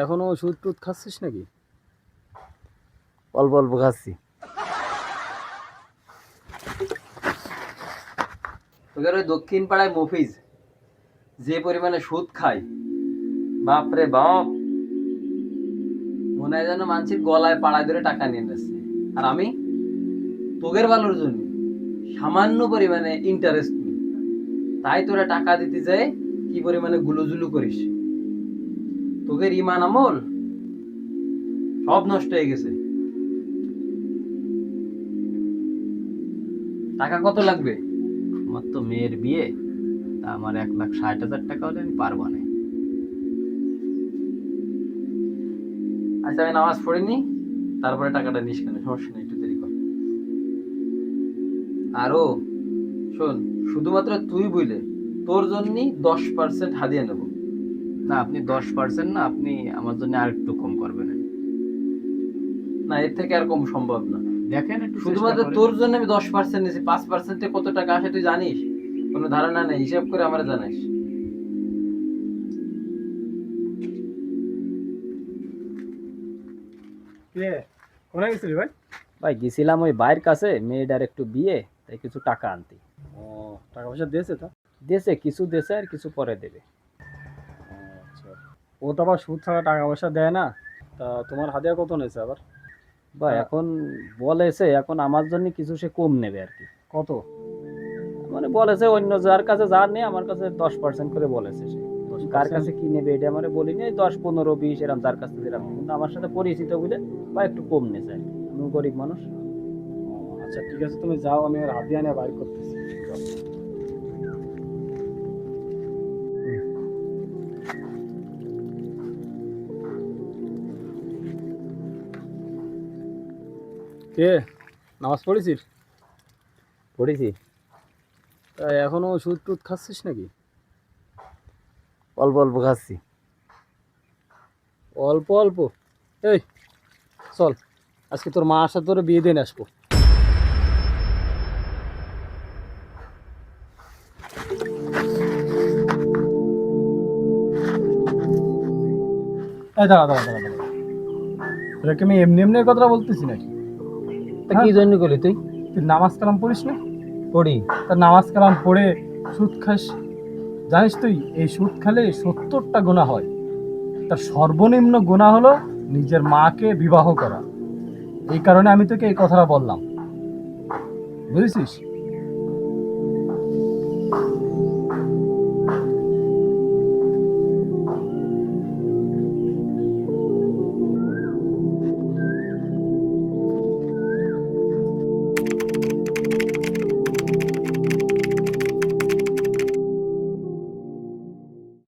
এখনো ওষুধ টুধ খাচ্ছিস নাকি? অল্প অল্প খাচ্ছি। তোদের ওই দক্ষিণ পাড়ায় মফিজ যে পরিমাণে সুদ খায়, বাপরে বাপ, মনে হয় যেন মানুষের গলায় পাড়ায় ধরে টাকা নিয়ে নিচ্ছে। আর আমি তোদের ভালোর জন্য সামান্য পরিমাণে ইন্টারেস্ট নিই, তাই তোরা টাকা দিতে যায় কি পরিমাণে গুলুজুলু করিস। তোদের ইমান আমল সব নষ্ট হয়ে গেছে। টাকা কত লাগবে? আমার তো মেয়ের বিয়ে, তা আমার 1,60,000 টাকা হলে আমি পারবো না। আচ্ছা আমি নামাজ পড়িনি, তারপরে টাকাটা নিস কেন? সমস্যা নেই, একটু দেরি কর। আরো শোন, শুধুমাত্র তুই বুঝলে তোর জন্যই 10% হাদিয়া নেব। না, আপনি 10% না, আপনি আমার জন্য আর একটু কম করবেন। না, এর থেকে আর কম সম্ভব না। দেখেন একটু শুধুমাত্র তোর জন্য আমি 10% নিয়েছি। 5%-এ কত টাকা আসে তুই জানিস? কোনো ধারণা নেই, হিসাব করে আমার জানাইস। কোথায় গেছিলি ভাই? ভাই গেছিলাম ওই ভাইয়ের কাছে, মেয়েটার একটু বিয়ে, তাই কিছু টাকা আনতে। ও, টাকা পয়সা দিয়েছে তো? দেশে কিছু দেশে আর কিছু পরে দেবে। আচ্ছা, ও তো আবার সুদ ছাড়া টাকা পয়সা দেয় না। তা তোমার হাদিয়া কত নিয়েছে আবার? ভাই এখন বলেছে এখন আমার জন্য কিছু সে কম নেবে আর কি। কত? মানে বলেছে অন্য যার কাছে যা নেই আমার কাছে 10% করে বলেছে সে। কার কাছে কি নেবে এটা আমার বলিনি, 10, 15, 20 এরকম যার কাছে যেরকম, কিন্তু আমার সাথে পরিচিত বলে বা একটু কম নেছে আর কি। আমি গরিব মানুষ। আচ্ছা ঠিক আছে, তুমি যাও, আমি আর হাদিয়া নিয়ে বাইর করতেছি। কে, নামাজ পড়েছিস? পড়েছি। এখনো ওষুধ টুধ খাচ্ছিস নাকি? অল্প অল্প খাচ্ছি। অল্প অল্প? এই চল, আজকে তোর মা আসার তোরে বিয়ে দিয়ে আসবো। এই দাঁড়া দাঁড়া দাঁড়া দাঁড়া, তোকে আমি এমনি এমনি কথা বলতেছি নাকি? তা কি জন্য করলি তুই? তুই নামাজ কালাম পড়িস না? পড়ি। তা নামাজ কালাম পড়ে সুদ খাস? জানিস তুই এই সুদ খেলে 70টা গুনাহ হয়। তার সর্বনিম্ন গুনাহ হলো নিজের মাকে বিবাহ করা। এই কারণে আমি তোকে এই কথাটা বললাম, বুঝেছিস?